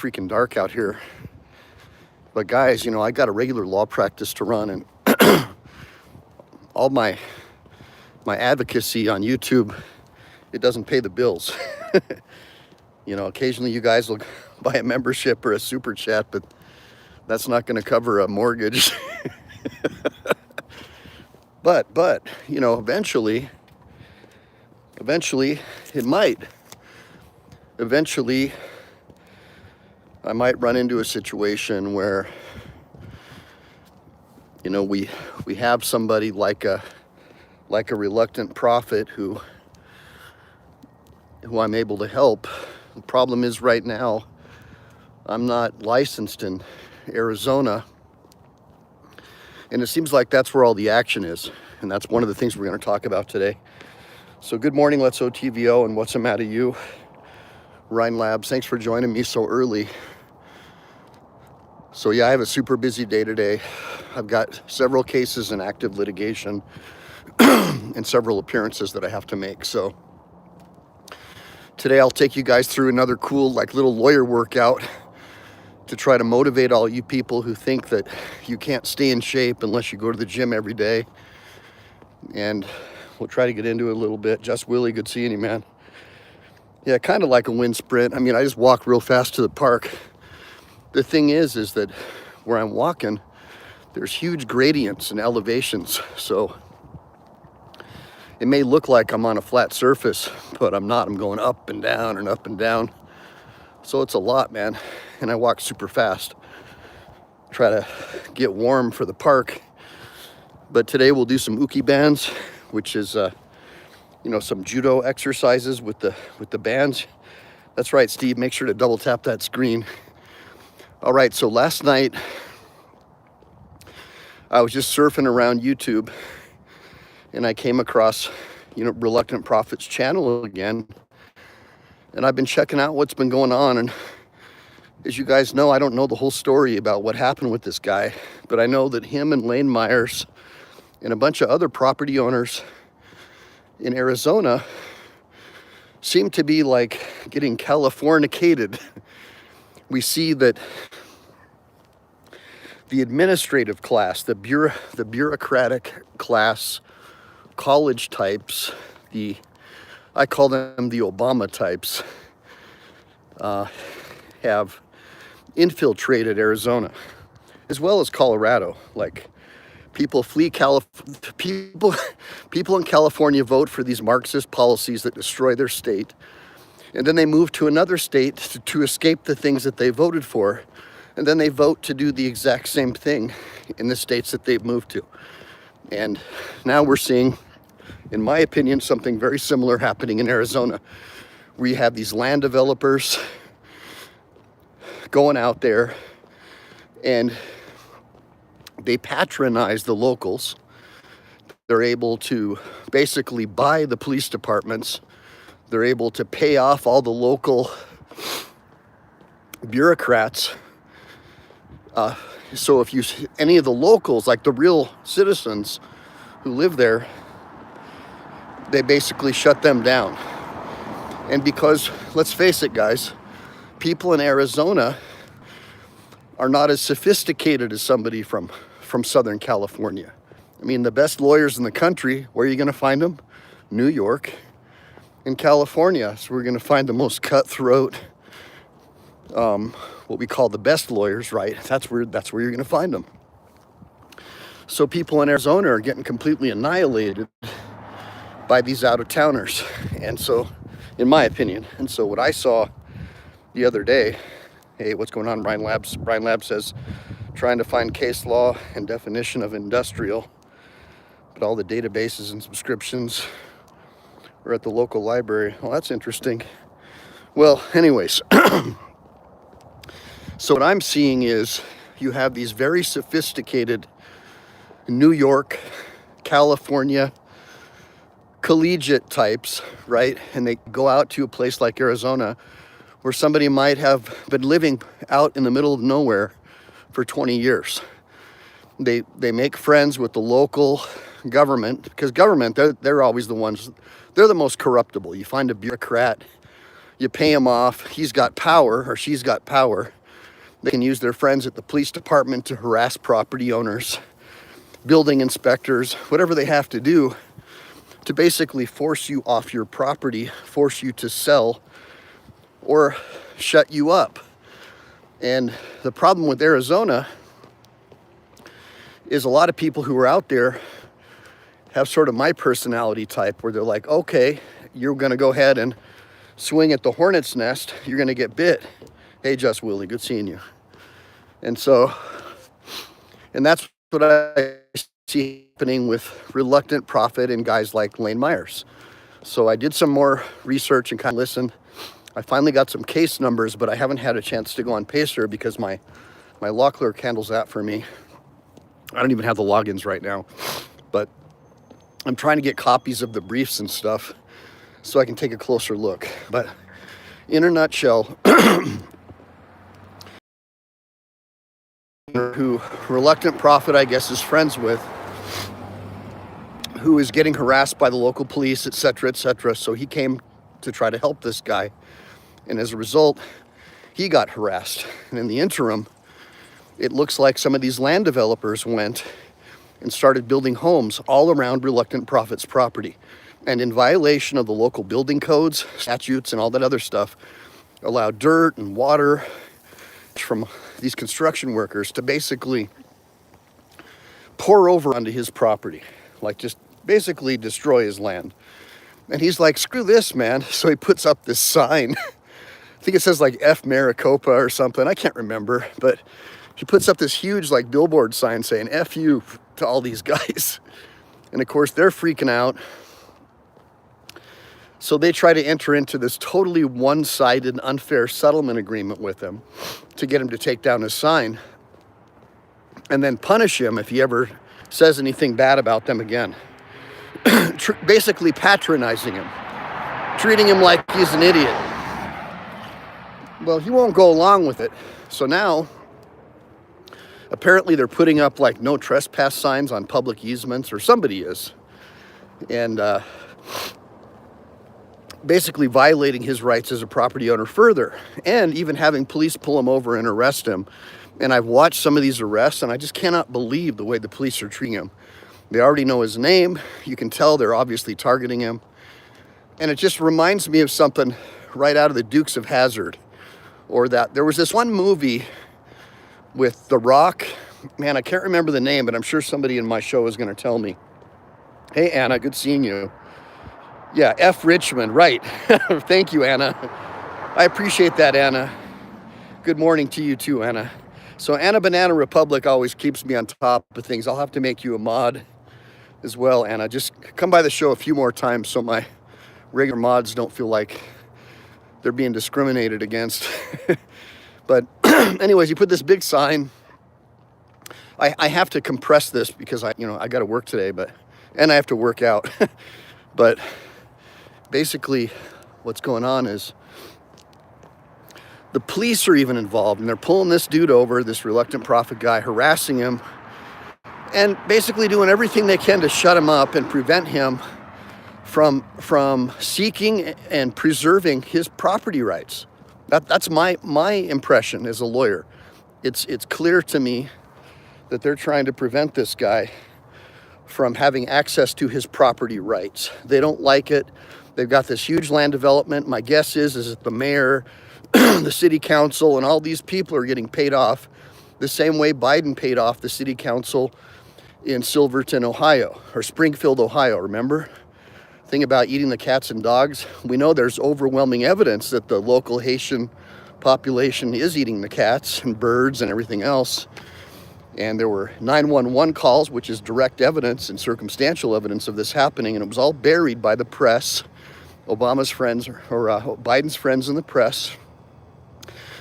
freaking dark out here. But guys, you know, I got a regular law practice to run, and all my advocacy on YouTube, it doesn't pay the bills. You know, occasionally you guys will buy a membership or a super chat, but that's not going to cover a mortgage. But you know, eventually it might. Eventually, I might run into a situation where, you know, we have somebody like a reluctant prophet who I'm able to help. The problem is right now, I'm not licensed in Arizona, and it seems like that's where all the action is, and that's one of the things we're going to talk about today. So good morning, Let's OTVO, and what's the matter you? Rhine Labs, thanks for joining me so early. So yeah, I have a super busy day today. I've got several cases in active litigation and several appearances that I have to make. So today I'll take you guys through another cool like little lawyer workout to try to motivate all you people who think that you can't stay in shape unless you go to the gym every day. And we'll try to get into it a little bit. Just Willie, good seeing you, man. Yeah, kind of like a wind sprint. I mean, I just walk real fast to the park. The thing is that where I'm walking, there's huge gradients and elevations. So it may look like I'm on a flat surface, but I'm not. I'm going up and down and up and down. So it's a lot, man. And I walk super fast. Try to get warm for the park. But today we'll do some uke bands, which is you know, some judo exercises with the bands. That's right, Steve, make sure to double tap that screen. All right, so last night I was just surfing around YouTube and I came across, you know, Reluctant Prophet's channel again. And I've been checking out what's been going on, and as you guys know, I don't know the whole story about what happened with this guy, but I know that him and Lane Myers and a bunch of other property owners in Arizona seem to be like getting Californicated. We see that the administrative class, the bureaucratic class, college types, I call them the Obama types, have infiltrated Arizona, as well as Colorado. Like, people flee people in California vote for these Marxist policies that destroy their state, and then they move to another state to escape the things that they voted for, and then they vote to do the exact same thing in the states that they've moved to. And now we're seeing, in my opinion, something very similar happening in Arizona. We have these land developers going out there and they patronize the locals. They're able to basically buy the police departments. They're able to pay off all the local bureaucrats. So if you any of the locals, like the real citizens who live there, they basically shut them down. And because, let's face it, guys, people in Arizona are not as sophisticated as somebody from Southern California. I mean, the best lawyers in the country, where are you going to find them? New York and California. So we're going to find the most cutthroat, what we call the best lawyers, right? That's where you're going to find them. So people in Arizona are getting completely annihilated by these out-of-towners. And so, in my opinion, and so what I saw the other day, hey, what's going on, Rhine Labs? Rhine Labs says, trying to find case law and definition of industrial, but all the databases and subscriptions are at the local library. Well, that's interesting. Well, anyways, so what I'm seeing is you have these very sophisticated New York, California, collegiate types, right? And they go out to a place like Arizona where somebody might have been living out in the middle of nowhere for 20 years. They make friends with the local government, because government, they're always the ones, they're the most corruptible. You find a bureaucrat, You pay him off. He's got power, or she's got power. They can use their friends at the police department to harass property owners, building inspectors, whatever they have to do to basically force you off your property, force you to sell, or shut you up. And the problem with Arizona is a lot of people who are out there have sort of my personality type, where they're like, okay, you're gonna go ahead and swing at the hornet's nest, you're gonna get bit. Hey, Just Willie, good seeing you. And so, and that's what I see happening with reluctant profit and guys like Lane Myers. So I did some more research and kind of listened. I finally got some case numbers, but I haven't had a chance to go on Pacer because my law clerk handles that for me. I don't even have the logins right now, but I'm trying to get copies of the briefs and stuff so I can take a closer look. But in a nutshell, who reluctant prophet, I guess, is friends with, who is getting harassed by the local police, etc., etc. So he came to try to help this guy. And as a result, he got harassed. And in the interim, it looks like some of these land developers went and started building homes all around reluctant prophet's property. And in violation of the local building codes, statutes, and all that other stuff, allowed dirt and water from these construction workers to basically pour over onto his property, like just basically destroy his land. And he's like, screw this, man. So he puts up this sign. I think it says like F Maricopa or something. I can't remember, but he puts up this huge like billboard sign saying F you to all these guys. And of course they're freaking out. So they try to enter into this totally one-sided, unfair settlement agreement with him to get him to take down his sign and then punish him if he ever says anything bad about them again. Basically patronizing him, treating him like he's an idiot. Well, he won't go along with it. So now, apparently they're putting up like no trespass signs on public easements, or somebody is. And basically violating his rights as a property owner further, and even having police pull him over and arrest him. And I've watched some of these arrests, and I just cannot believe the way the police are treating him. They already know his name. You can tell they're obviously targeting him. And it just reminds me of something right out of the Dukes of Hazzard. Or that there was this one movie with The Rock. Man, I can't remember the name, but I'm sure somebody in my show is going to tell me. Hey, Anna, good seeing you. Yeah, F. Richmond, right. Thank you, Anna. I appreciate that, Anna. Good morning to you too, Anna. So Anna Banana Republic always keeps me on top of things. I'll have to make you a mod as well, Anna. Just come by the show a few more times so my regular mods don't feel like they're being discriminated against. But anyways, you put this big sign. I have to compress this because I got to work today, and I have to work out. But basically what's going on is the police are even involved, and they're pulling this dude over, this reluctant prophet guy, harassing him, and basically doing everything they can to shut him up and prevent him from seeking and preserving his property rights. That's my impression as a lawyer. It's clear to me that they're trying to prevent this guy from having access to his property rights. They don't like it. They've got this huge land development. My guess is that the mayor, the city council, and all these people are getting paid off the same way Biden paid off the city council in Silverton, Ohio, or Springfield, Ohio, remember? Thing about eating the cats and dogs, we know there's overwhelming evidence that the local Haitian population is eating the cats and birds and everything else. And there were 911 calls, which is direct evidence and circumstantial evidence of this happening, and it was all buried by the press, Obama's friends, or Biden's friends in the press.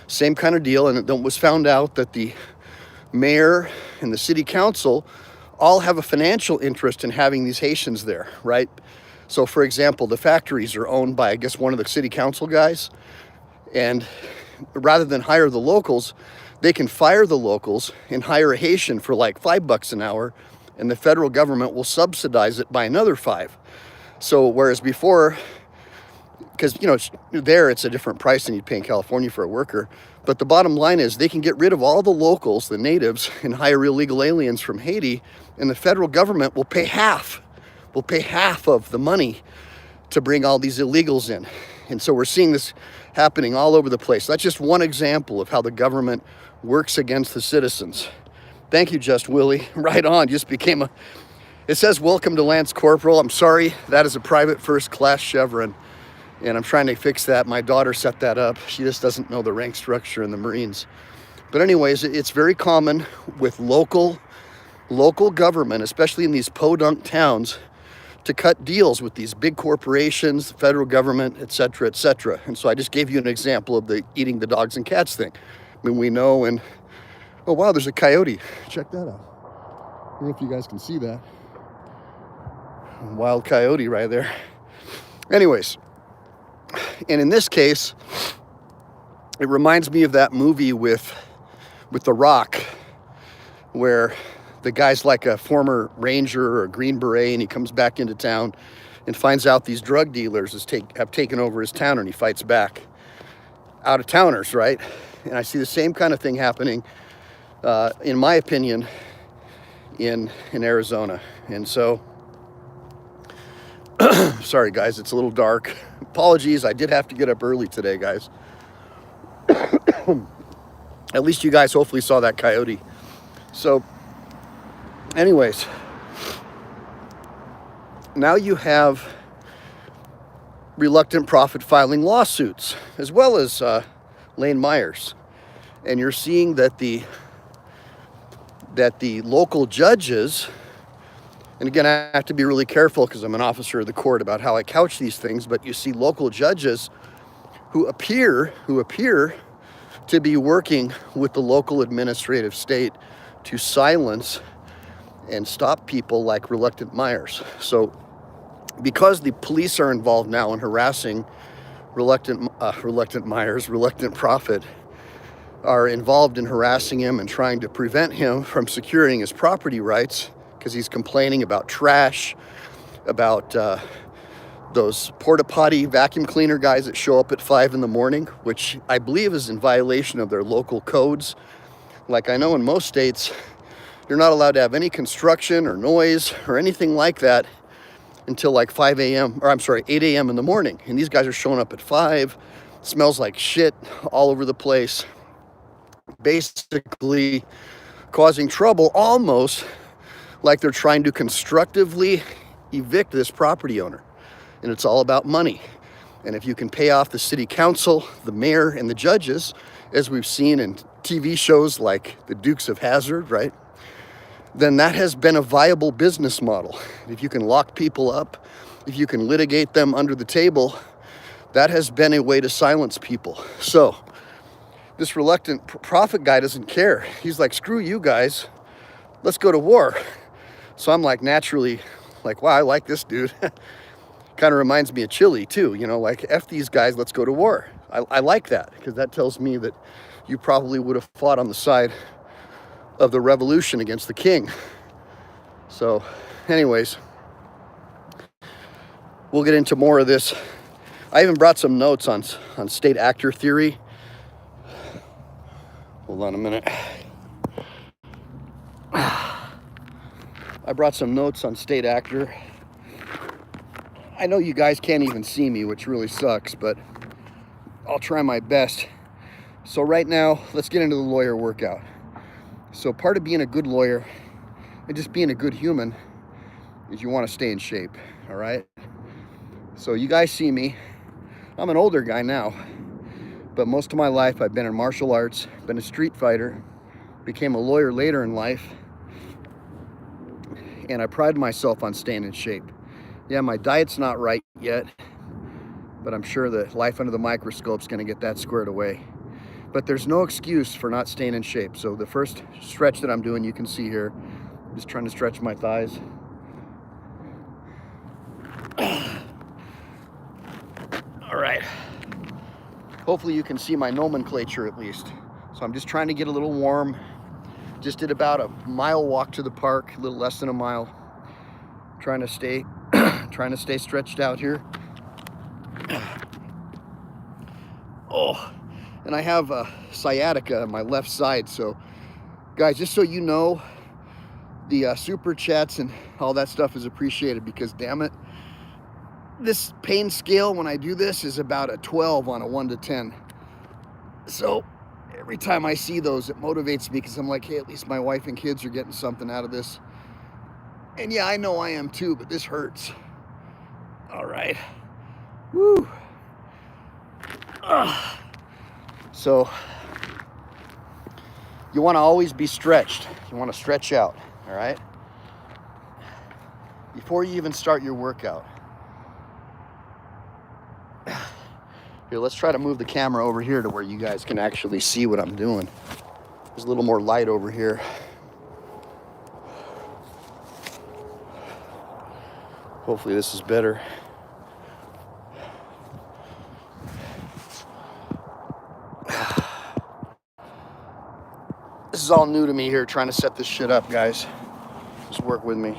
Same kind of deal, and it was found out that the mayor and the city council all have a financial interest in having these Haitians there, right? So, for example, the factories are owned by, I guess, one of the city council guys, and rather than hire the locals, they can fire the locals and hire a Haitian for like $5 an hour, and the federal government will subsidize it by another $5. So whereas before, because, you know, there it's a different price than you'd pay in California for a worker. But the bottom line is they can get rid of all the locals, the natives, and hire illegal aliens from Haiti, and the federal government will pay half. Will pay half of the money to bring all these illegals in. And so we're seeing this happening all over the place. That's just one example of how the government works against the citizens. Thank you, Just Willie. Right on. Just became a... It says, welcome to Lance Corporal. I'm sorry, that is a private first class chevron. And I'm trying to fix that. My daughter set that up. She just doesn't know the rank structure in the Marines. But anyways, it's very common with local government, especially in these podunk towns, to cut deals with these big corporations, the federal government, et cetera, et cetera. And so I just gave you an example of the eating the dogs and cats thing. I mean, we know, and oh wow, there's a coyote. Check that out. I don't know if you guys can see that. Wild coyote right there. Anyways, and in this case, it reminds me of that movie with The Rock, where the guy's like a former ranger or a Green Beret, and he comes back into town and finds out these drug dealers have taken over his town, and he fights back. Out of towners, right? And I see the same kind of thing happening, in my opinion, in Arizona. And so, sorry guys, it's a little dark. Apologies, I did have to get up early today, guys. At least you guys hopefully saw that coyote. So, anyways, now you have reluctant profit filing lawsuits, as well as Lane Myers. And you're seeing that the local judges, and again, I have to be really careful because I'm an officer of the court about how I couch these things, but you see local judges who appear to be working with the local administrative state to silence and stop people like reluctant Myers. So because the police are involved now in harassing reluctant profit, are involved in harassing him and trying to prevent him from securing his property rights because he's complaining about trash, about those porta potty vacuum cleaner guys that show up at 5 in the morning, which I believe is in violation of their local codes. Like I know in most states, you're not allowed to have any construction or noise or anything like that until like 8 a.m. in the morning. And these guys are showing up at 5, smells like shit all over the place, basically causing trouble, almost like they're trying to constructively evict this property owner. And it's all about money. And if you can pay off the city council, the mayor, and the judges, as we've seen in TV shows like The Dukes of Hazzard, right? Then that has been a viable business model. If you can lock people up, if you can litigate them under the table, that has been a way to silence people. So this reluctant profit guy doesn't care. He's like, screw you guys, let's go to war. So I'm like naturally like, wow, I like this dude. Kind of reminds me of Chile too, you know, like F these guys, let's go to war. I like that because that tells me that you probably would have fought on the side of the revolution against the king. So anyways, we'll get into more of this. I even brought some notes on state actor theory. Hold on a minute. I brought some notes on state actor. I know you guys can't even see me, which really sucks, but I'll try my best. So right now, let's get into the lawyer workout. So part of being a good lawyer and just being a good human is you want to stay in shape, all right? So you guys see me. I'm an older guy now, but most of my life I've been in martial arts, been a street fighter, became a lawyer later in life, and I pride myself on staying in shape. Yeah, my diet's not right yet, but I'm sure that life under the microscope is going to get that squared away. But there's no excuse for not staying in shape. So the first stretch that I'm doing, you can see here, I'm just trying to stretch my thighs. All right. Hopefully you can see my nomenclature at least. So I'm just trying to get a little warm. Just did about a mile walk to the park, a little less than a mile. Trying to stay stretched out here. Oh, and I have sciatica on my left side. So guys, just so you know, the super chats and all that stuff is appreciated, because damn it, this pain scale when I do this is about a 12 on a 1 to 10. So every time I see those, it motivates me, because I'm like, hey, at least my wife and kids are getting something out of this. And yeah, I know I am too, but this hurts. All right. Woo. So you want to always be stretched. You want to stretch out, all right? Before you even start your workout. Here, let's try to move the camera over here to where you guys can actually see what I'm doing. There's a little more light over here. Hopefully this is better. This is all new to me here, trying to set this shit up, guys. Just work with me.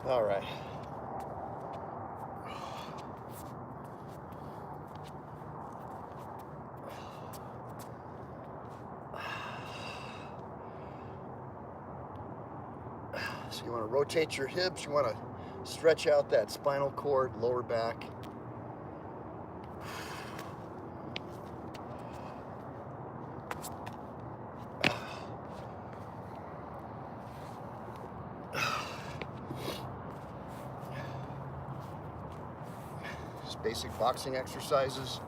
All right. So you want to rotate your hips, you want to stretch out that spinal cord, lower back. Just basic boxing exercises.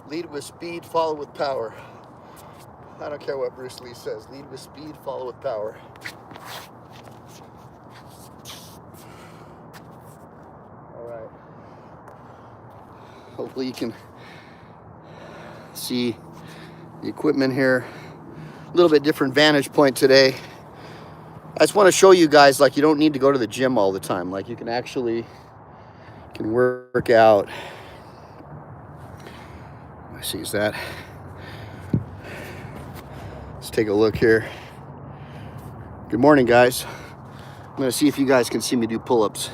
Lead with speed, follow with power. I don't care what Bruce Lee says. Lead with speed, follow with power. All right. Hopefully you can see the equipment here. A little bit different vantage point today. I just want to show you guys, like, you don't need to go to the gym all the time. Like, you can actually work out. I see, is that? Let's take a look here. Good morning, guys. I'm gonna see if you guys can see me do pull-ups.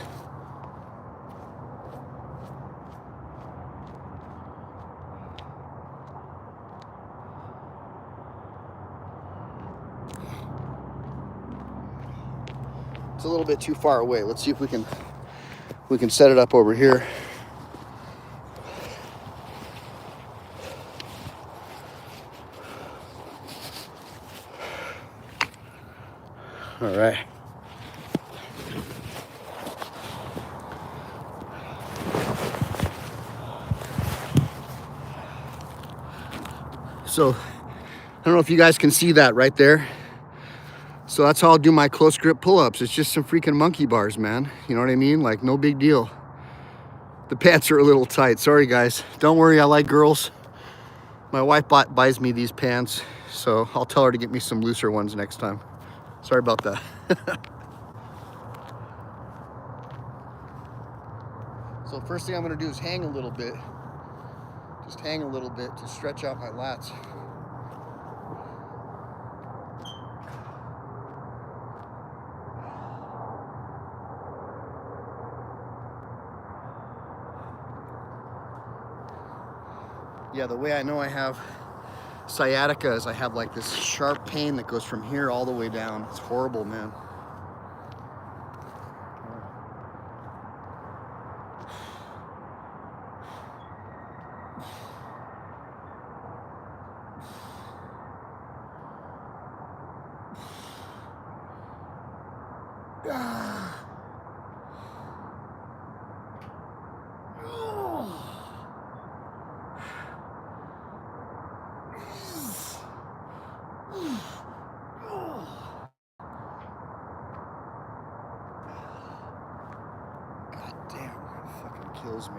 It's a little bit too far away. Let's see if we can set it up over here. All right. So, I don't know if you guys can see that right there. So that's how I'll do my close grip pull-ups. It's just some freaking monkey bars, man. You know what I mean? Like, no big deal. The pants are a little tight. Sorry, guys. Don't worry, I like girls. My wife buys me these pants, so I'll tell her to get me some looser ones next time. Sorry about that. So first thing I'm gonna do is hang a little bit. Just hang a little bit to stretch out my lats. Yeah, the way I know I have sciatica is I have like this sharp pain that goes from here all the way down. It's horrible, man. Kills me.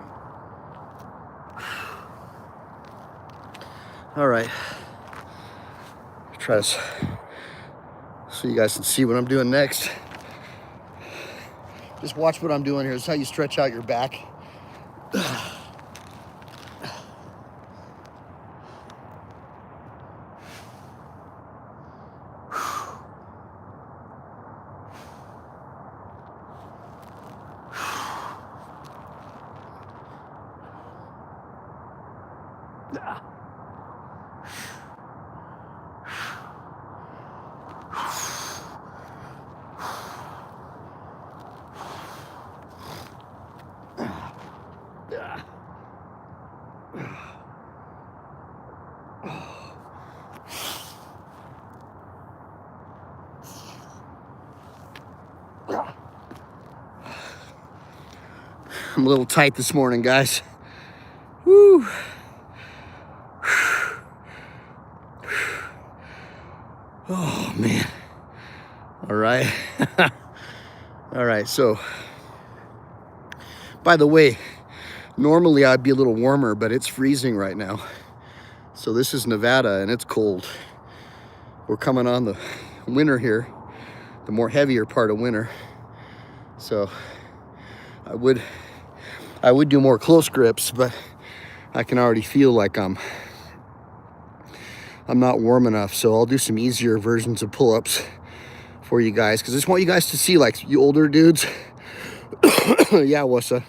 All right. Try to so you guys can see what I'm doing next. Just watch what I'm doing here. This is how you stretch out your back. I'm a little tight this morning, guys. Woo. Oh, man. All right. All right, so, by the way, normally I'd be a little warmer, but it's freezing right now. So this is Nevada, and it's cold. We're coming on the winter here, the more heavier part of winter. So I would do more close grips, but I can already feel like I'm not warm enough. So I'll do some easier versions of pull-ups for you guys, because I just want you guys to see, like, you older dudes. Yeah, Wassa.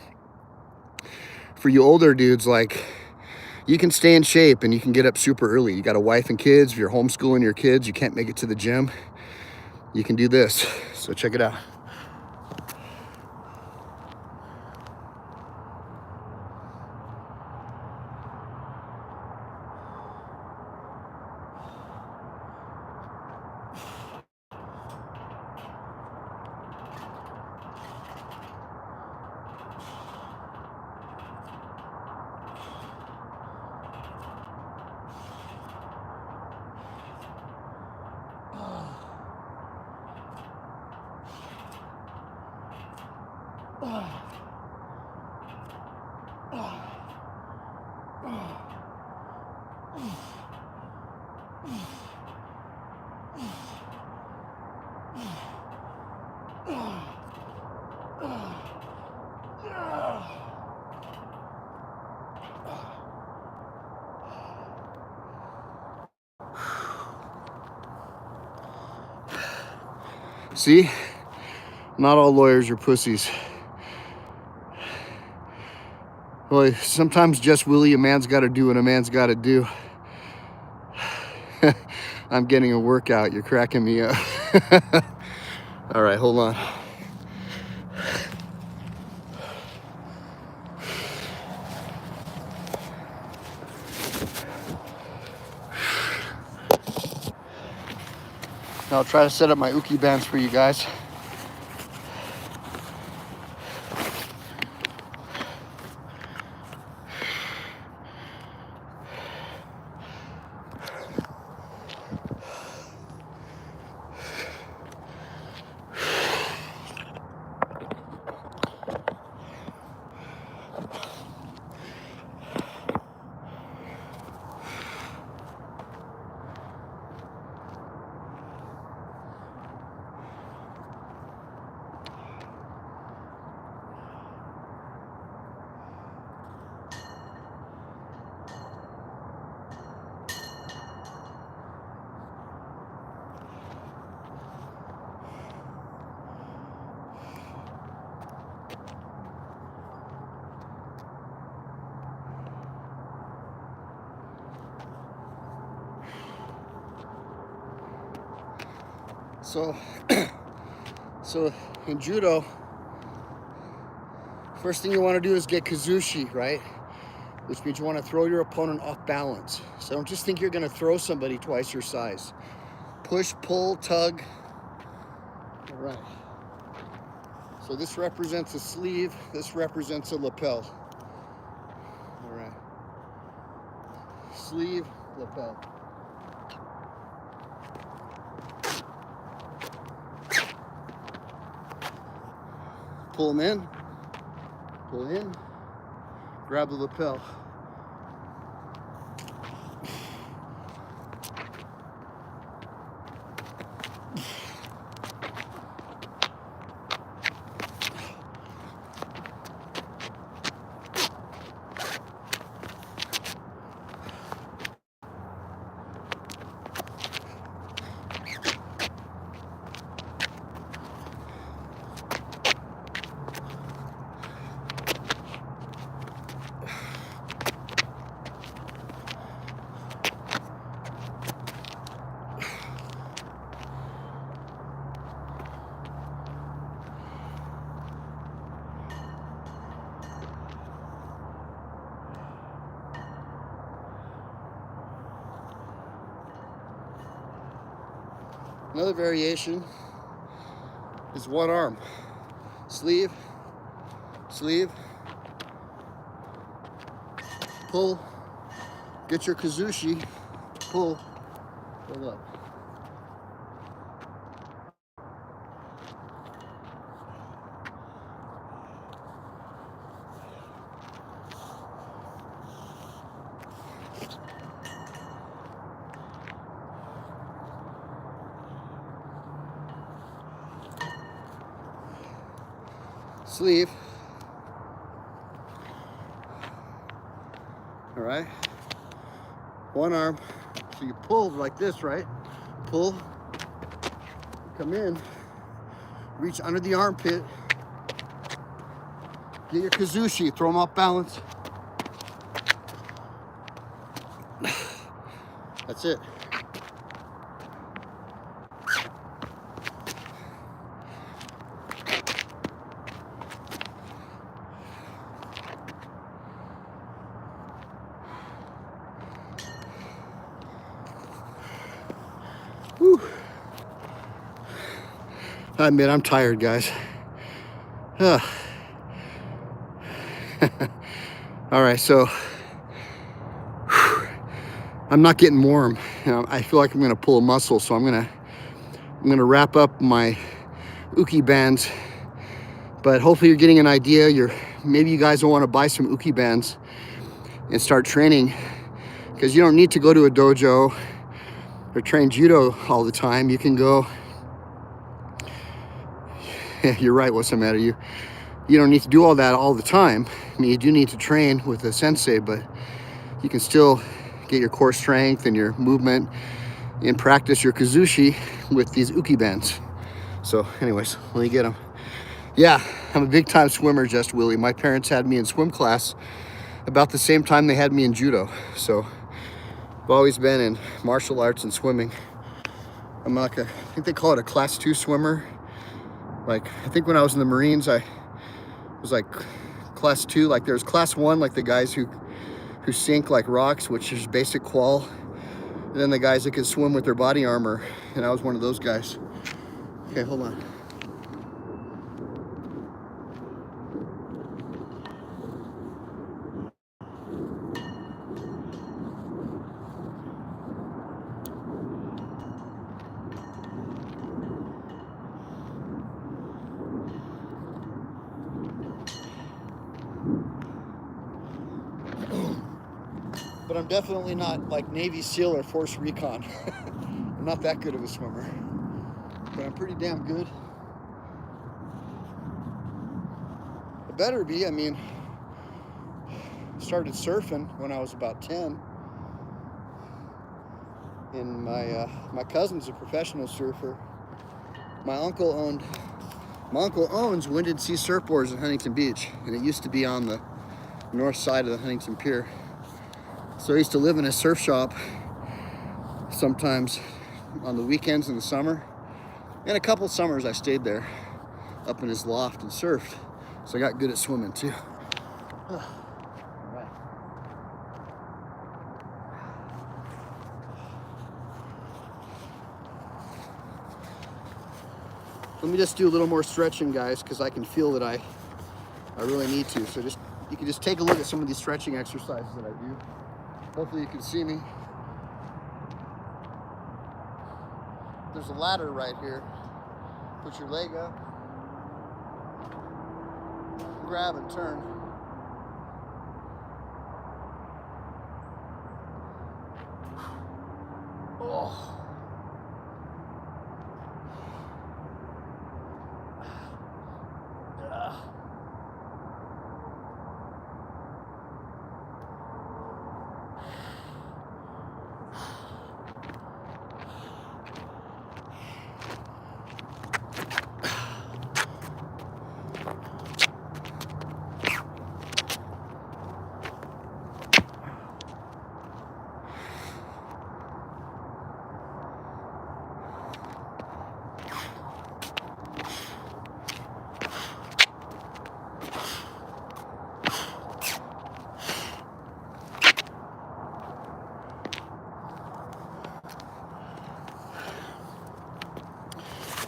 For you older dudes, like, you can stay in shape and you can get up super early. You got a wife and kids. If you're homeschooling your kids, you can't make it to the gym, you can do this. So check it out. See? Not all lawyers are pussies. Well, sometimes just Willie, a man's got to do what a man's got to do. I'm getting a workout. You're cracking me up. All right, hold on. Now I'll try to set up my uke bands for you guys. So in Judo, first thing you want to do is get kazushi, right? Which means you want to throw your opponent off balance. So don't just think you're going to throw somebody twice your size. Push, pull, tug. All right. So this represents a sleeve. This represents a lapel. All right. Sleeve, lapel. Pull them in. Pull in. Grab the lapel. Another variation is one arm. Sleeve, sleeve, pull, get your kazushi, pull, pull up. Sleeve. All right. One arm. So you pull like this, right? Pull. Come in. Reach under the armpit. Get your kazushi. Throw them off balance. That's it. Whew. I admit I'm tired, guys. All right, so I'm not getting warm. You know, I feel like I'm gonna pull a muscle, so I'm gonna wrap up my uke bands. But hopefully you're getting an idea. Maybe you guys will want to buy some uke bands and start training, because you don't need to go to a dojo or train judo all the time. You can go. You're right. What's the matter? You don't need to do all that all the time. I mean, you do need to train with a sensei, but you can still get your core strength and your movement and practice your kazushi with these uke bands. So anyways, let me get them. Yeah, I'm a big time swimmer, just Willie. My parents had me in swim class about the same time they had me in judo. So I've always been in martial arts and swimming. I'm like I think they call it a class 2 swimmer. Like, I think when I was in the Marines, I was like class 2. Like there's class 1, like the guys who sink like rocks, which is basic qual. And then the guys that can swim with their body armor. And I was one of those guys. Okay, hold on. But I'm definitely not like Navy SEAL or Force Recon. I'm not that good of a swimmer, but I'm pretty damn good. I better be. I mean, started surfing when I was about 10, and my cousin's a professional surfer. My uncle owns Wind and Sea Surfboards in Huntington Beach, and it used to be on the north side of the Huntington Pier. So I used to live in a surf shop sometimes on the weekends in the summer. And a couple summers I stayed there up in his loft and surfed. So I got good at swimming too. All right. Let me just do a little more stretching, guys, because I can feel that I really need to. So you can just take a look at some of these stretching exercises that I do. Hopefully you can see me. There's a ladder right here. Put your leg up, grab and turn. Oh.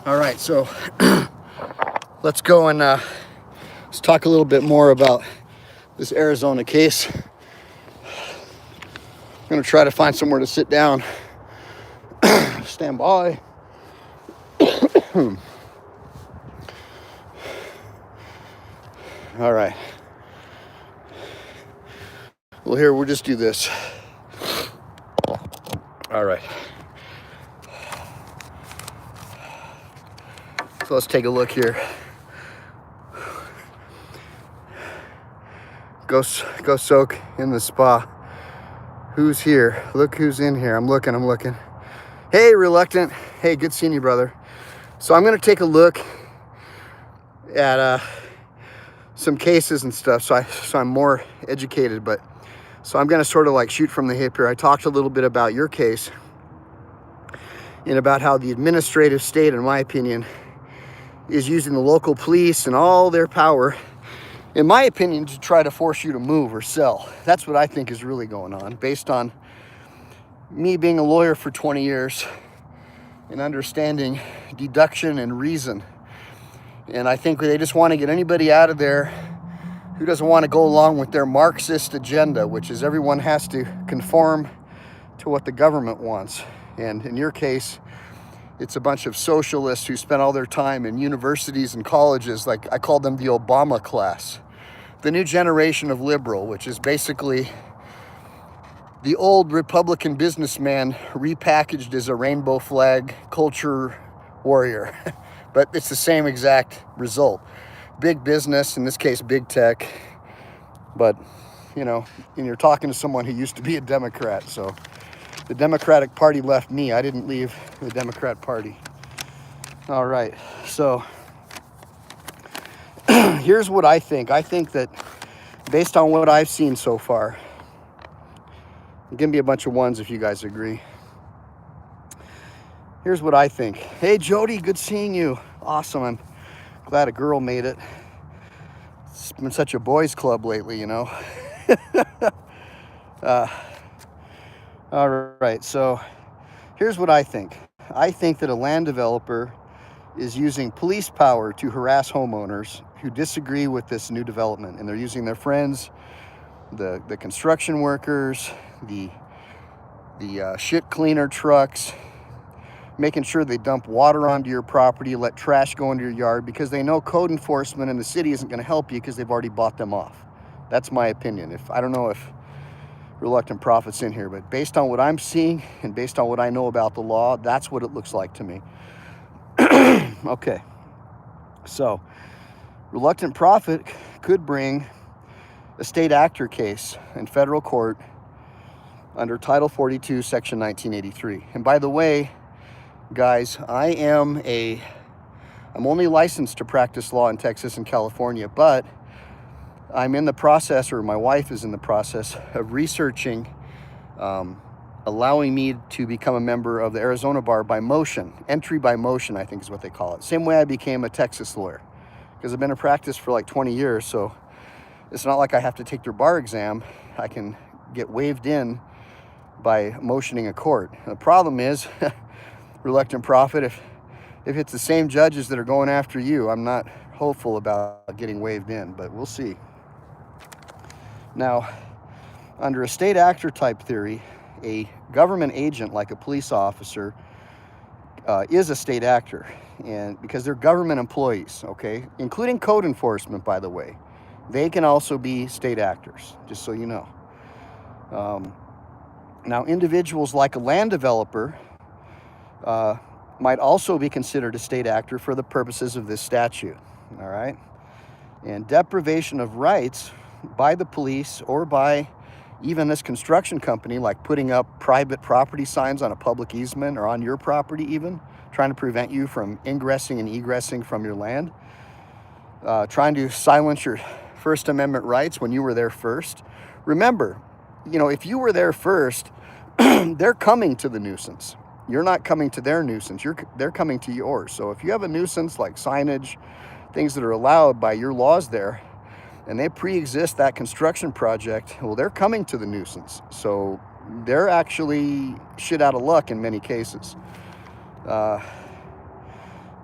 All right, so let's go and let's talk a little bit more about this Arizona case. I'm gonna try to find somewhere to sit down. Stand by. All right. Well, here, we'll just do this. All right. So let's take a look here. Go soak in the spa. Who's here? Look who's in here. I'm looking. Hey, Reluctant. Hey, good seeing you, brother. So I'm gonna take a look at some cases and stuff, so I'm more educated. But so I'm gonna sort of like shoot from the hip here. I talked a little bit about your case and about how the administrative state, in my opinion, is using the local police and all their power, in my opinion, to try to force you to move or sell. That's what I think is really going on, based on me being a lawyer for 20 years and understanding deduction and reason. And I think they just want to get anybody out of there who doesn't want to go along with their Marxist agenda, which is everyone has to conform to what the government wants. And in your case, it's a bunch of socialists who spent all their time in universities and colleges, like I call them the Obama class. The new generation of liberal, which is basically the old Republican businessman repackaged as a rainbow flag culture warrior. But it's the same exact result. Big business, in this case, big tech. But, you know, and you're talking to someone who used to be a Democrat. So the Democratic Party left me. I didn't leave the Democrat Party. All right. So here's what I think. I think that based on what I've seen so far, give me a bunch of ones if you guys agree. Here's what I think. Hey, Jody, good seeing you. Awesome. I'm glad a girl made it. It's been such a boys' club lately, you know. All right, so here's what I think. I think that a land developer is using police power to harass homeowners who disagree with this new development, and they're using their friends, the construction workers, the shit cleaner trucks, making sure they dump water onto your property, let trash go into your yard, because they know code enforcement in the city isn't going to help you because they've already bought them off. That's my opinion. I don't know if Reluctant Prophet's in here, but based on what I'm seeing and based on what I know about the law, that's what it looks like to me. Okay, so Reluctant Prophet could bring a state actor case in federal court under Title 42, Section 1983. And by the way, guys, I'm only licensed to practice law in Texas and California, but I'm in the process, or my wife is in the process, of researching allowing me to become a member of the Arizona bar by motion. Entry by motion, I think is what they call it. Same way I became a Texas lawyer, because I've been in practice for like 20 years, so it's not like I have to take their bar exam. I can get waived in by motioning a court. And the problem is, Reluctant Prophet, if it's the same judges that are going after you, I'm not hopeful about getting waived in, but we'll see. Now, under a state actor type theory, a government agent like a police officer is a state actor, and because they're government employees, okay, including code enforcement, by the way, they can also be state actors, just so you know. Now, individuals like a land developer might also be considered a state actor for the purposes of this statute, all right? And deprivation of rights by the police or by even this construction company, like putting up private property signs on a public easement or on your property even, trying to prevent you from ingressing and egressing from your land, trying to silence your First Amendment rights when you were there first. Remember, you know, if you were there first, they're coming to the nuisance. You're not coming to their nuisance. They're coming to yours. So if you have a nuisance like signage, things that are allowed by your laws there, and they pre-exist that construction project, well, they're coming to the nuisance. So they're actually shit out of luck in many cases.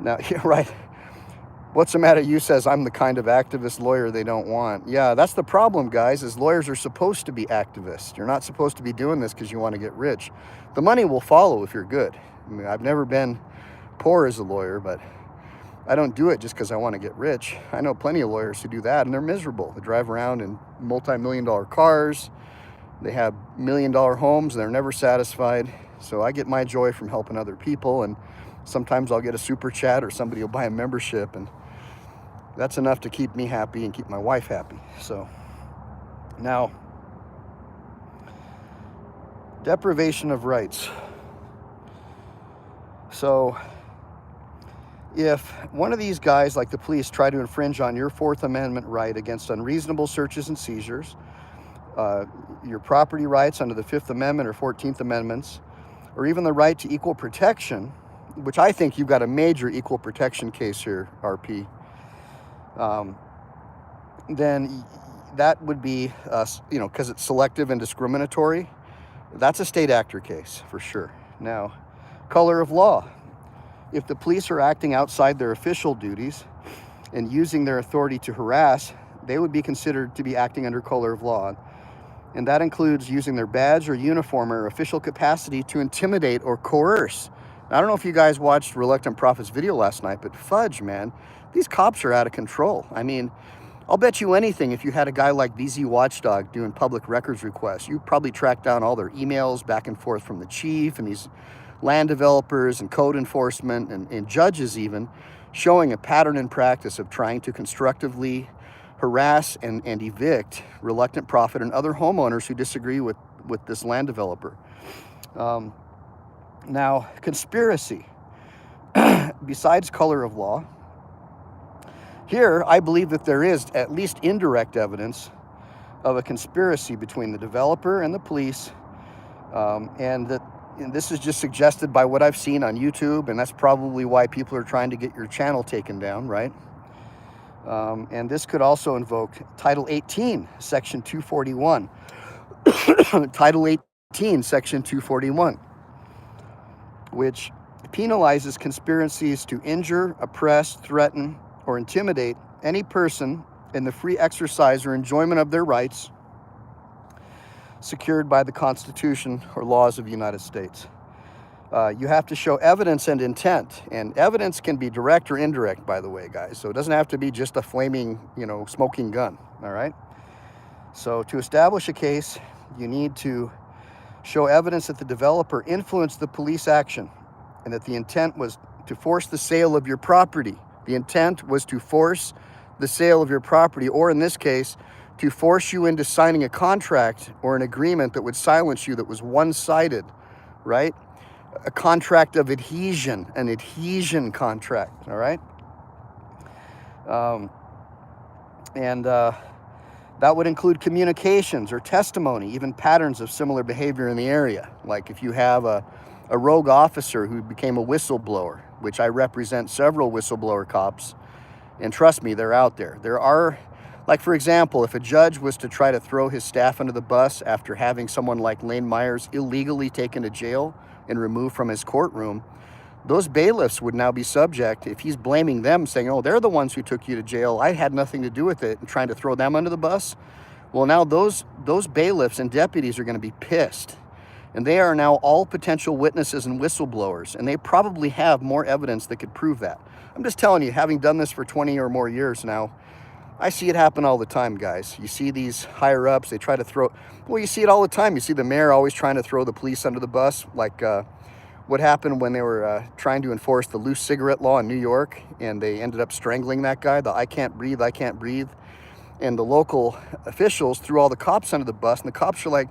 Now, yeah, right. What's the matter? You says I'm the kind of activist lawyer they don't want. Yeah, that's the problem, guys, is lawyers are supposed to be activists. You're not supposed to be doing this because you want to get rich. The money will follow if you're good. I mean, I've never been poor as a lawyer, but I don't do it just because I want to get rich. I know plenty of lawyers who do that, and they're miserable. They drive around in multi-million-dollar cars. They have million-dollar homes, and they're never satisfied. So I get my joy from helping other people, and sometimes I'll get a super chat or somebody will buy a membership, and that's enough to keep me happy and keep my wife happy. So now, deprivation of rights. So if one of these guys, like the police, try to infringe on your Fourth Amendment right against unreasonable searches and seizures, your property rights under the Fifth Amendment or 14th Amendments, or even the right to equal protection, which I think you've got a major equal protection case here, RP, then that would be, because it's selective and discriminatory, that's a state actor case for sure. Now, color of law. If the police are acting outside their official duties and using their authority to harass, they would be considered to be acting under color of law. And that includes using their badge or uniform or official capacity to intimidate or coerce. I don't know if you guys watched Reluctant Prophet's video last night, but fudge, man, these cops are out of control. I mean, I'll bet you anything if you had a guy like BZ Watchdog doing public records requests, you'd probably track down all their emails back and forth from the chief and these land developers and code enforcement and judges even, showing a pattern and practice of trying to constructively harass and evict Reluctant Prophet and other homeowners who disagree with this land developer. Now, conspiracy. Besides color of law, here I believe that there is at least indirect evidence of a conspiracy between the developer and the police, and this is just suggested by what I've seen on YouTube, and that's probably why people are trying to get your channel taken down, right? And this could also invoke Title 18, Section 241. Title 18, Section 241, which penalizes conspiracies to injure, oppress, threaten, or intimidate any person in the free exercise or enjoyment of their rights secured by the Constitution or laws of the United States. You have to show evidence and intent, and evidence can be direct or indirect, by the way, guys. So it doesn't have to be just a flaming, smoking gun, all right? So to establish a case, you need to show evidence that the developer influenced the police action and that the intent was to force the sale of your property. The intent was to force the sale of your property, or in this case, to force you into signing a contract or an agreement that would silence you, that was one-sided, right? A contract of adhesion, an adhesion contract, all right? That would include communications or testimony, even patterns of similar behavior in the area. Like if you have a rogue officer who became a whistleblower, which I represent several whistleblower cops, and trust me, they're out there. There are, like for example, if a judge was to try to throw his staff under the bus after having someone like Lane Myers illegally taken to jail and removed from his courtroom, those bailiffs would now be subject, if he's blaming them, saying, oh, they're the ones who took you to jail, I had nothing to do with it, and trying to throw them under the bus. Well, now those bailiffs and deputies are going to be pissed. And they are now all potential witnesses and whistleblowers, and they probably have more evidence that could prove that. I'm just telling you, having done this for 20 or more years now, I see it happen all the time, guys. You see these higher ups, they try to you see it all the time. You see the mayor always trying to throw the police under the bus, like what happened when they were trying to enforce the loose cigarette law in New York, and they ended up strangling that guy, the I can't breathe. And the local officials threw all the cops under the bus, and the cops are like,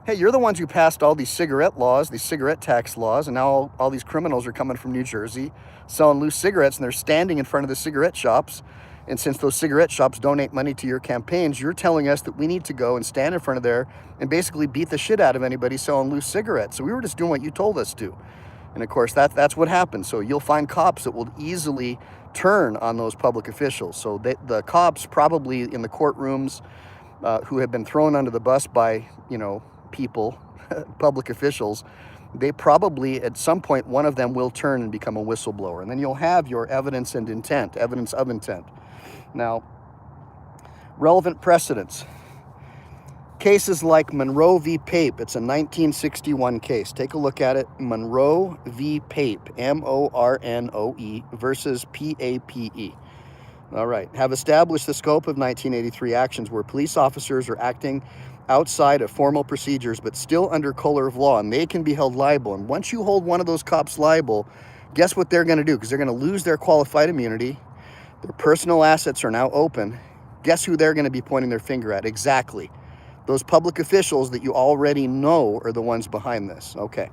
hey, you're the ones who passed all these cigarette laws, these cigarette tax laws, and now all these criminals are coming from New Jersey selling loose cigarettes, and they're standing in front of the cigarette shops. And since those cigarette shops donate money to your campaigns, you're telling us that we need to go and stand in front of there and basically beat the shit out of anybody selling loose cigarettes. So we were just doing what you told us to. And of course, that's what happens. So you'll find cops that will easily turn on those public officials. So the cops probably in the courtrooms who have been thrown under the bus by, people, public officials, they probably, at some point, one of them will turn and become a whistleblower. And then you'll have your evidence and intent, evidence of intent. Now, relevant precedents. Cases like Monroe v. Pape, it's a 1961 case. Take a look at it. Monroe v. Pape, M-O-R-N-O-E versus P-A-P-E. All right, have established the scope of 1983 actions where police officers are acting outside of formal procedures but still under color of law, and they can be held liable. And once you hold one of those cops liable, guess what they're going to do? Because they're going to lose their qualified immunity. Their personal assets are now open. Guess who they're going to be pointing their finger at? Exactly. Those public officials that you already know are the ones behind this. Okay.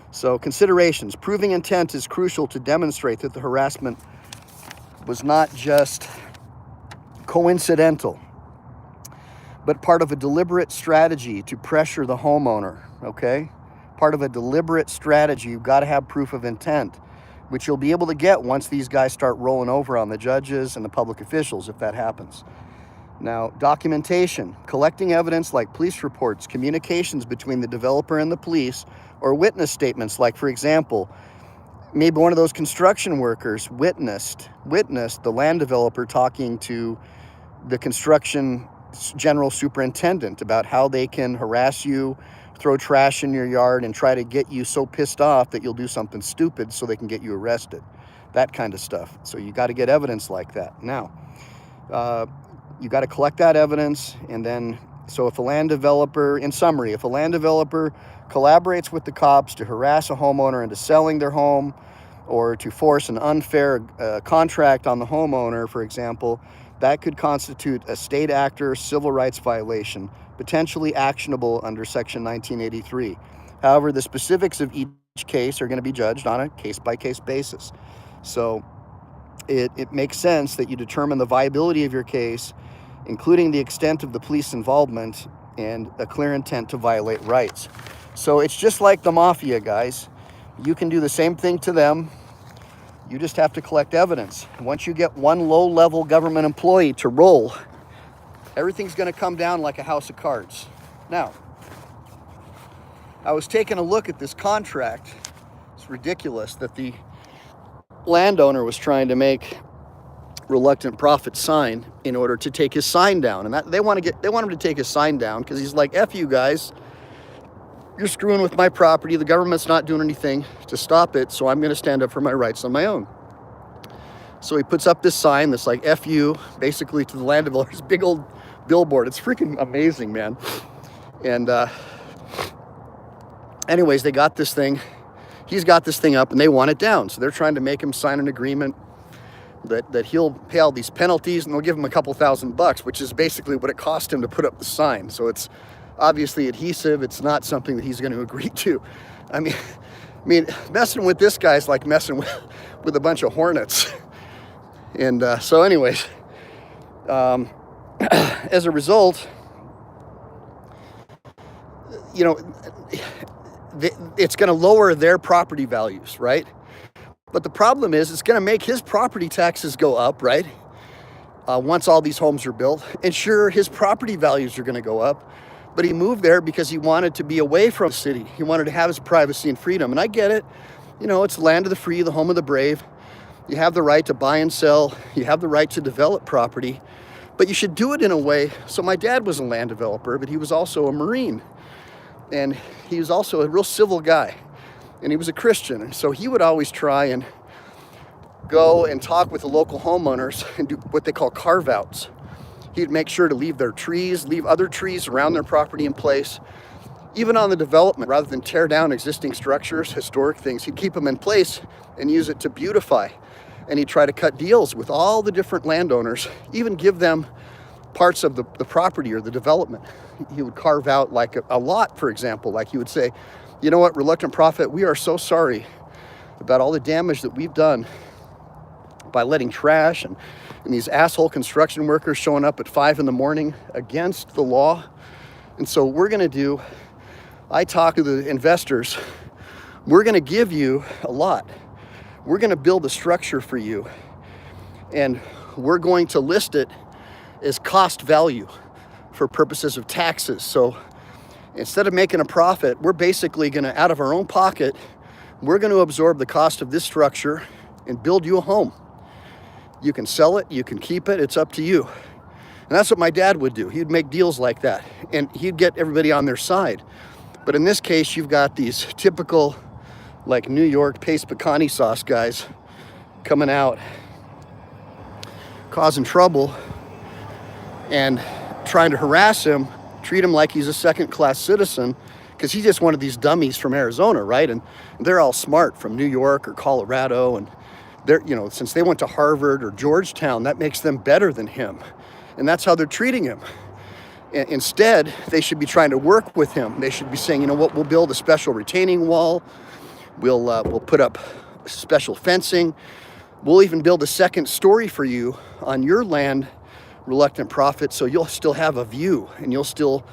So considerations. Proving intent is crucial to demonstrate that the harassment was not just coincidental, but part of a deliberate strategy to pressure the homeowner, okay? Part of a deliberate strategy. You've got to have proof of intent, which you'll be able to get once these guys start rolling over on the judges and the public officials, if that happens. Now, documentation, collecting evidence like police reports, communications between the developer and the police, or witness statements like, for example, maybe one of those construction workers witnessed the land developer talking to the construction general superintendent about how they can harass you, throw trash in your yard, and try to get you so pissed off that you'll do something stupid so they can get you arrested. That kind of stuff. So you got to get evidence like that. Now, you got to collect that evidence, and then, so if a land developer, in summary, if a land developer collaborates with the cops to harass a homeowner into selling their home, or to force an unfair contract on the homeowner, for example, that could constitute a state actor civil rights violation, potentially actionable under Section 1983. However, the specifics of each case are going to be judged on a case-by-case basis. So it makes sense that you determine the viability of your case, including the extent of the police involvement and a clear intent to violate rights. So it's just like the mafia, guys. You can do the same thing to them. You just have to collect evidence. Once you get one low-level government employee to roll, everything's going to come down like a house of cards. Now, I was taking a look at this contract. It's ridiculous that the landowner was trying to make reluctant prophet sign in order to take his sign down. And they want him to take his sign down because he's like, F you guys. You're screwing with my property. The government's not doing anything to stop it, so I'm going to stand up for my rights on my own. So he puts up this sign that's like, F you, basically to the land developers, big old billboard. It's freaking amazing, man. And anyways, they got this thing. He's got this thing up, and they want it down. So they're trying to make him sign an agreement that he'll pay all these penalties, and they'll give him a couple $1,000, which is basically what it cost him to put up the sign. So it's obviously adhesive. It's not something that he's going to agree to. I mean, messing with this guy's like messing with a bunch of hornets. And so anyways, as a result, you know, it's going to lower their property values, right? But the problem is it's going to make his property taxes go up, right? Once all these homes are built. And sure, his property values are going to go up. But he moved there because he wanted to be away from the city. He wanted to have his privacy and freedom. And I get it. You know, it's the land of the free, the home of the brave. You have the right to buy and sell. You have the right to develop property. But you should do it in a way. So my dad was a land developer, but he was also a Marine. And he was also a real civil guy. And he was a Christian. And so he would always try and go and talk with the local homeowners and do what they call carve-outs. He'd make sure to leave other trees around their property in place. Even on the development, rather than tear down existing structures, historic things, he'd keep them in place and use it to beautify. And he'd try to cut deals with all the different landowners, even give them parts of the property or the development. He would carve out like a lot, for example. Like he would say, you know what, reluctant prophet, we are so sorry about all the damage that we've done by letting trash and these asshole construction workers showing up at 5 a.m. against the law. And so what we're going to do, I talk to the investors, we're going to give you a lot. We're going to build a structure for you, and we're going to list it as cost value for purposes of taxes. So Instead of making a profit, we're basically going to, out of our own pocket, we're going to absorb the cost of this structure and build you a home. You can sell it, you can keep it, it's up to you. And that's what my dad would do. He'd make deals like that, and he'd get everybody on their side. But in this case, you've got these typical, like, New York paste pecani sauce guys coming out, causing trouble, and trying to harass him, treat him like he's a second-class citizen, because he's just one of these dummies from Arizona, right? And they're all smart from New York or Colorado, and they're, you know, since they went to Harvard or Georgetown, that makes them better than him. And that's how they're treating him. Instead, they should be trying to work with him. They should be saying, you know what, we'll build a special retaining wall. We'll put up special fencing. We'll even build a second story for you on your land, reluctant prophet, so you'll still have a view, and you'll still,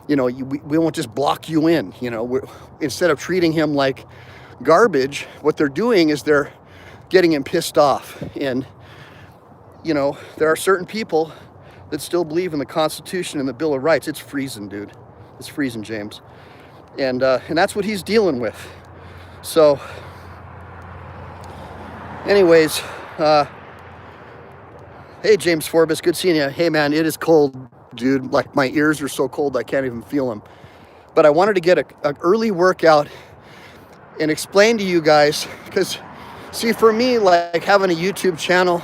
you know, we won't just block you in. You know, instead of treating him like garbage, what they're doing is they're getting him pissed off. And, you know, there are certain people that still believe in the Constitution and the Bill of Rights. It's freezing, dude. It's freezing, James. And that's what he's dealing with. So, anyways, hey, James Forbes, good seeing you. Hey, man, it is cold, dude. Like, my ears are so cold I can't even feel them. But I wanted to get an early workout and explain to you guys, because, see, for me, like, having a YouTube channel,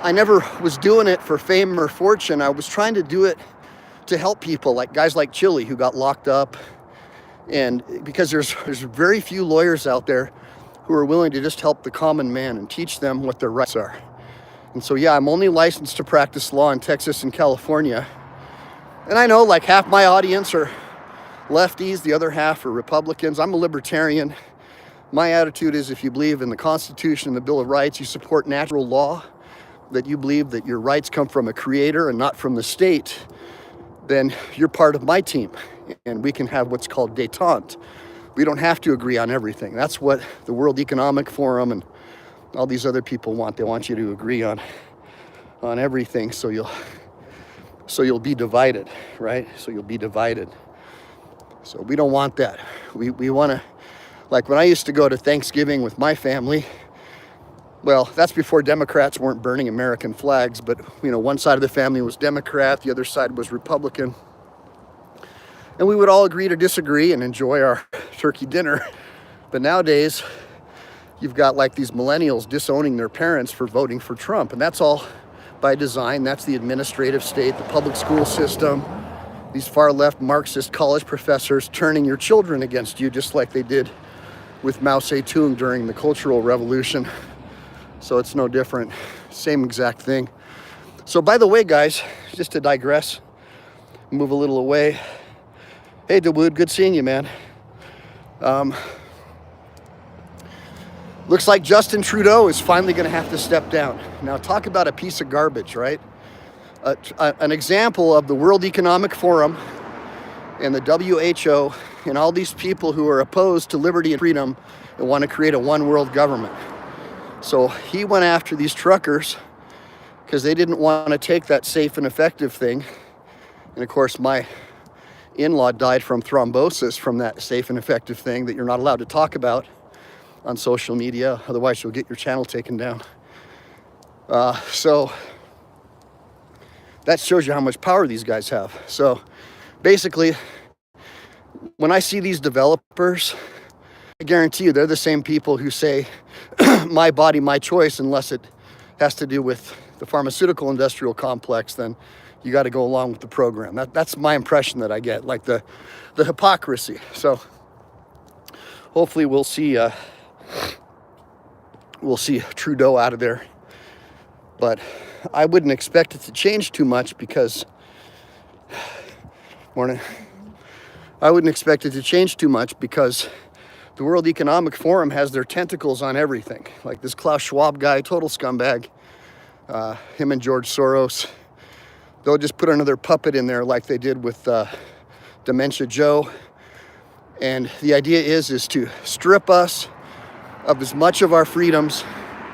I never was doing it for fame or fortune. I was trying to do it to help people, like guys like Chili, who got locked up. And because there's very few lawyers out there who are willing to just help the common man and teach them what their rights are. And so, yeah, I'm only licensed to practice law in Texas and California. And I know, like, half my audience are lefties, the other half are Republicans. I'm a libertarian. My attitude is, if you believe in the Constitution and the Bill of Rights, you support natural law, that you believe that your rights come from a creator and not from the state, then you're part of my team, and we can have what's called détente. We don't have to agree on everything. That's what the World Economic Forum and all these other people want. They want you to agree on everything, so you'll be divided, right? So you'll be divided. So we don't want that. We want to, like, when I used to go to Thanksgiving with my family, well, that's before Democrats weren't burning American flags, but, you know, one side of the family was Democrat, the other side was Republican. And we would all agree to disagree and enjoy our turkey dinner. But nowadays, you've got, like, these millennials disowning their parents for voting for Trump. And that's all by design. That's the administrative state, the public school system, these far-left Marxist college professors turning your children against you, just like they did with Mao Zedong during the Cultural Revolution. So it's no different, same exact thing. So, by the way, guys, just to digress, move a little away. Hey, Dawood, good seeing you, man. Looks like Justin Trudeau is finally going to have to step down. Now, talk about a piece of garbage, right? An example of the World Economic Forum and the WHO and all these people who are opposed to liberty and freedom and want to create a one-world government. So he went after these truckers because they didn't want to take that safe and effective thing. And of course, my in-law died from thrombosis from that safe and effective thing that you're not allowed to talk about on social media. Otherwise, you'll get your channel taken down. So that shows you how much power these guys have. So basically, when I see these developers, I guarantee you they're the same people who say, my body, my choice, unless it has to do with the pharmaceutical industrial complex, then you got to go along with the program. That's my impression that I get, like the hypocrisy. So hopefully we'll see Trudeau out of there. But I wouldn't expect it to change too much because, I wouldn't expect it to change too much because the World Economic Forum has their tentacles on everything. Like this Klaus Schwab guy, total scumbag, him and George Soros. They'll just put another puppet in there like they did with Dementia Joe. And the idea is to strip us of as much of our freedoms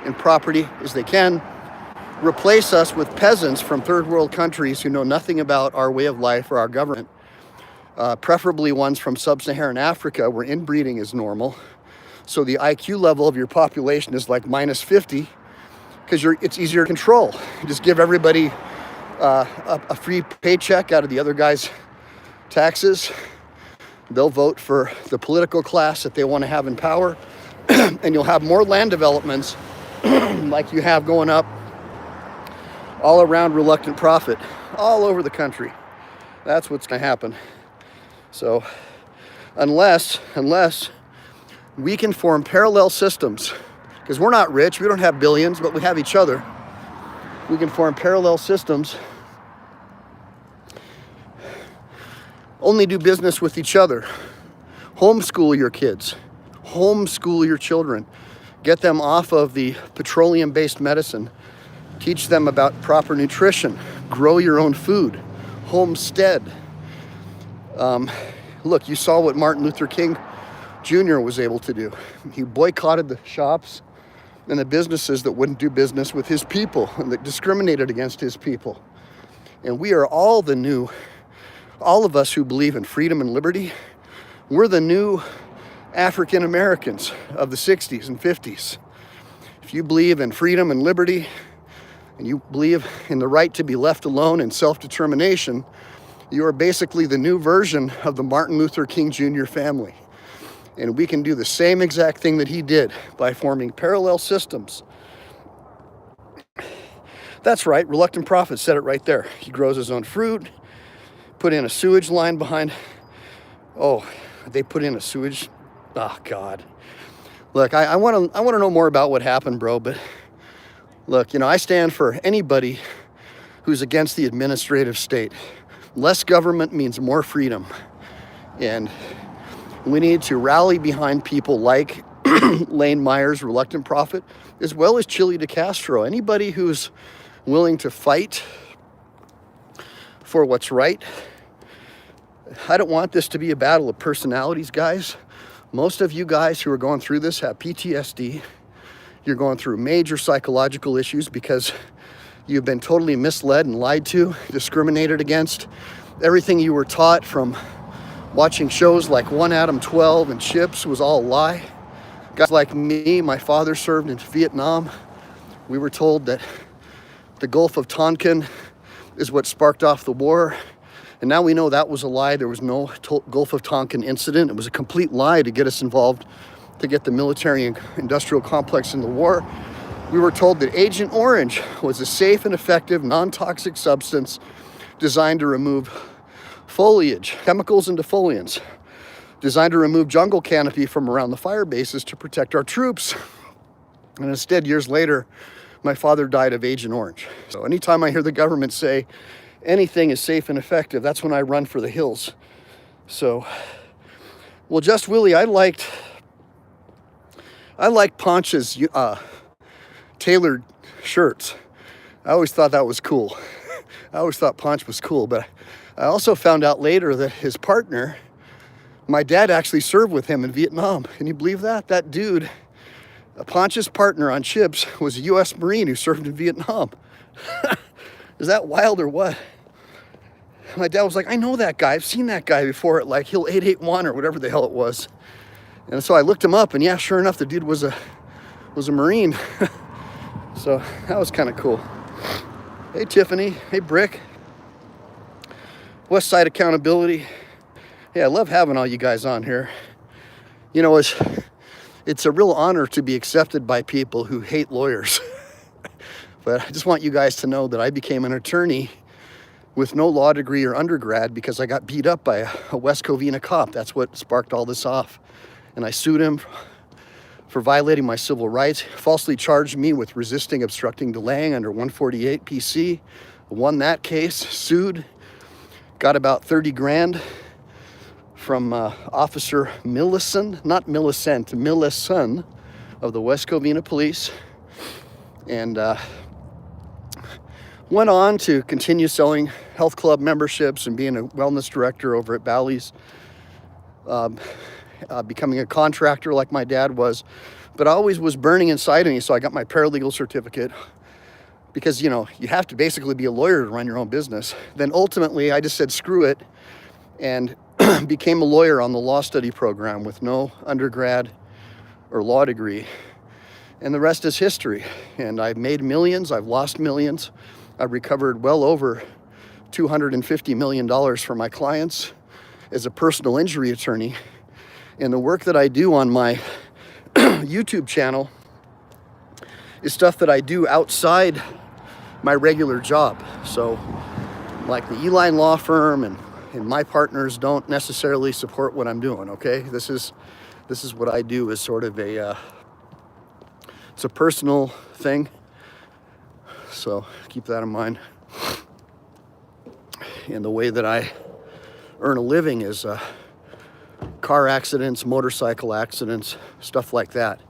and property as they can, replace us with peasants from third world countries who know nothing about our way of life or our government, preferably ones from sub-Saharan Africa where inbreeding is normal. So the IQ level of your population is like minus 50 because it's easier to control. You just give everybody a free paycheck out of the other guy's taxes. They'll vote for the political class that they want to have in power. And you'll have more land developments like you have going up all around Reluctant Prophet, all over the country. That's what's going to happen. So unless we can form parallel systems, because we're not rich, we don't have billions, but we have each other. We can form parallel systems, only do business with each other. Homeschool your kids, homeschool your children, get them off of the petroleum-based medicine, teach them about proper nutrition, grow your own food, homestead. Look, you saw what Martin Luther King Jr. was able to do. He boycotted the shops and the businesses that wouldn't do business with his people and that discriminated against his people. And we are all of us who believe in freedom and liberty, we're the new African Americans of the 60s and 50s. If you believe in freedom and liberty, and you believe in the right to be left alone and self-determination, you are basically the new version of the Martin Luther King Jr. family. And we can do the same exact thing that he did by forming parallel systems. That's right, Reluctant Prophet said it right there. He grows his own fruit, put in a sewage line behind. Oh, they put in a sewage. Oh, God. Look, I want to know more about what happened, bro, but look, I stand for anybody who's against the administrative state. Less government means more freedom. And we need to rally behind people like Lane Myers, Reluctant Prophet, as well as Chile de Castro. Anybody who's willing to fight for what's right. I don't want this to be a battle of personalities, guys. Most of you guys who are going through this have PTSD. You're going through major psychological issues because you've been totally misled and lied to, discriminated against. Everything you were taught from watching shows like 1 Adam 12 and Chips was all a lie. Guys like me, my father served in Vietnam. We were told that the Gulf of Tonkin is what sparked off the war. And now we know that was a lie. There was no Gulf of Tonkin incident. It was a complete lie to get us involved, to get the military and industrial complex in the war. We were told that Agent Orange was a safe and effective non-toxic substance designed to remove foliage, chemicals and defoliants, designed to remove jungle canopy from around the fire bases to protect our troops. And instead, years later, my father died of Agent Orange. So anytime I hear the government say anything is safe and effective, that's when I run for the hills. So, well, Just Willie, I liked Ponch's tailored shirts. I always thought that was cool. I always thought Ponch was cool, but I also found out later that his partner, my dad actually served with him in Vietnam. Can you believe that? That dude, Ponch's partner on Chips, was a U.S. Marine who served in Vietnam. Is that wild or what? My dad was like, I know that guy. I've seen that guy before at like Hill 881 or whatever the hell it was. And so I looked him up, and yeah, sure enough, the dude was a Marine. So that was kind of cool. Hey, Tiffany. Hey, Brick. West Side Accountability. Hey, I love having all you guys on here. It's a real honor to be accepted by people who hate lawyers. But I just want you guys to know that I became an attorney with no law degree or undergrad because I got beat up by a West Covina cop. That's what sparked all this off. And I sued him for violating my civil rights, falsely charged me with resisting, obstructing, delaying under 148 PC. Won that case, sued, got about 30 grand from Officer Millison, not Millicent, Millison of the West Covina Police. And went on to continue selling health club memberships and being a wellness director over at Bally's, becoming a contractor like my dad was. But I always was burning inside of me, so I got my paralegal certificate because, you have to basically be a lawyer to run your own business. Then ultimately, I just said, screw it, and became a lawyer on the law study program with no undergrad or law degree. And the rest is history. And I've made millions, I've lost millions. I've recovered well over $250 million for my clients as a personal injury attorney. And the work that I do on my YouTube channel is stuff that I do outside my regular job. So like the Eline Law Firm and my partners don't necessarily support what I'm doing, okay? This is what I do as sort of a, it's a personal thing. So keep that in mind. And the way that I earn a living is car accidents, motorcycle accidents, stuff like that.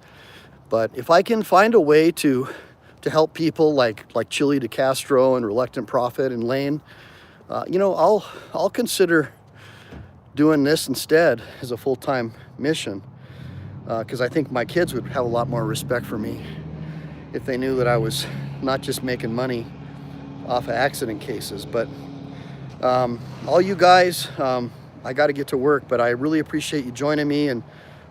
But if I can find a way to help people like Chili DeCastro and Reluctant Prophet and Lane, you know, I'll consider doing this instead as a full-time mission, because I think my kids would have a lot more respect for me if they knew that I was not just making money off of accident cases. But all you guys, I got to get to work, but I really appreciate you joining me in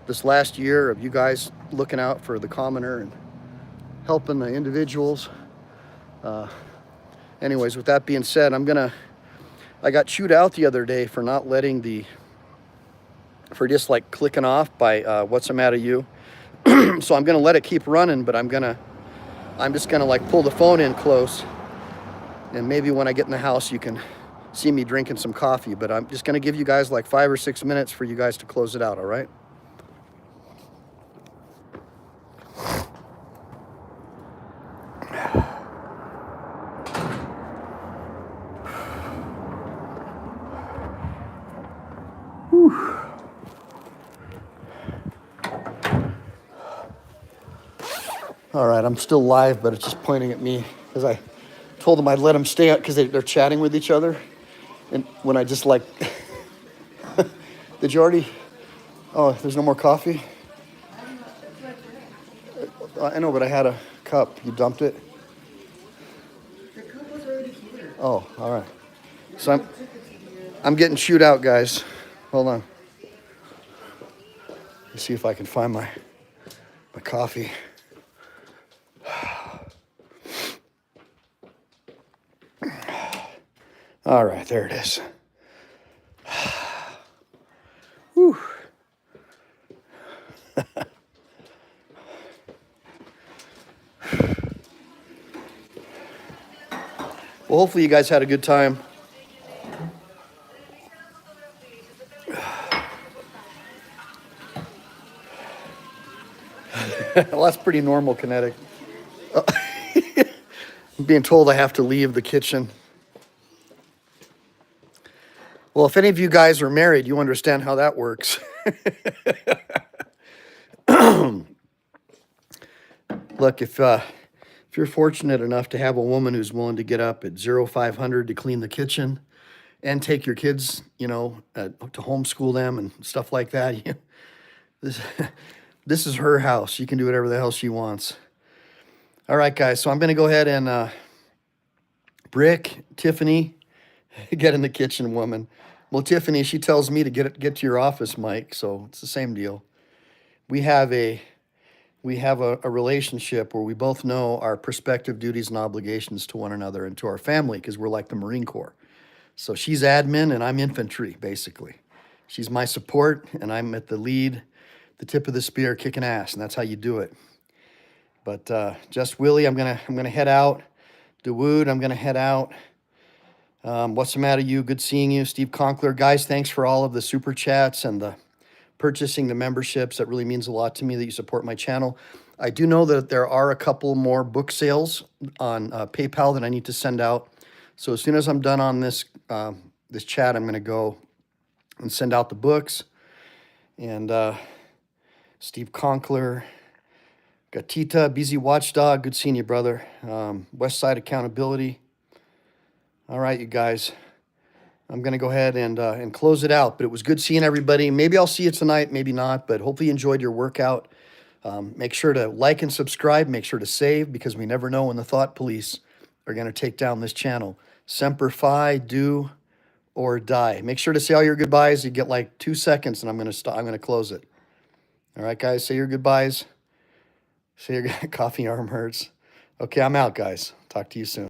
this last year of you guys looking out for the commoner and helping the individuals. Anyways, with that being said, I got chewed out the other day for not letting for just like clicking off by what's the matter you. So I'm gonna let it keep running, but I'm just gonna like pull the phone in close, and maybe when I get in the house you can see me drinking some coffee. But I'm just gonna give you guys like 5 or 6 minutes for you guys to close it out, all right? Whew. All right, I'm still live, but it's just pointing at me because I told them I'd let them stay out because they're chatting with each other. And when I just like, did you already, oh, there's no more coffee? I know, but I had a cup. You dumped it? The cup was already here. Oh, all right. So I'm getting chewed out, guys. Hold on. Let's see if I can find my coffee. All right, there it is. Whew. Well, hopefully you guys had a good time. Well, that's pretty normal, Kinetic. I'm being told I have to leave the kitchen. Well, if any of you guys are married, you understand how that works. Look, if you're fortunate enough to have a woman who's willing to get up at 0500 to clean the kitchen and take your kids, you know, to homeschool them and stuff like that, this is her house. She can do whatever the hell she wants. All right, guys, so I'm going to go ahead and Brick, Tiffany, get in the kitchen, woman. Well, Tiffany, she tells me to get to your office, Mike, so it's the same deal. We have a relationship where we both know our prospective duties and obligations to one another and to our family, because we're like the Marine Corps. So she's admin and I'm infantry, basically. She's my support and I'm at the lead, the tip of the spear, kicking ass, and that's how you do it. But just Willie, I'm gonna head out. Dawood, I'm gonna head out. What's the matter, you? Good seeing you. Steve Conkler. Guys, thanks for all of the super chats and the purchasing the memberships. That really means a lot to me that you support my channel. I do know that there are a couple more book sales on PayPal that I need to send out. So as soon as I'm done on this this chat, I'm going to go and send out the books. And Steve Conkler, Gatita, Busy Watchdog, good seeing you, brother. West Side Accountability. All right, you guys. I'm going to go ahead and close it out. But it was good seeing everybody. Maybe I'll see you tonight, maybe not. But hopefully you enjoyed your workout. Make sure to like and subscribe. Make sure to save, because we never know when the thought police are going to take down this channel. Semper Fi, do or die. Make sure to say all your goodbyes. You get like 2 seconds, and I'm gonna stop. I'm gonna close it. All right, guys, say your goodbyes. Say your coffee arm hurts. Okay, I'm out, guys. Talk to you soon.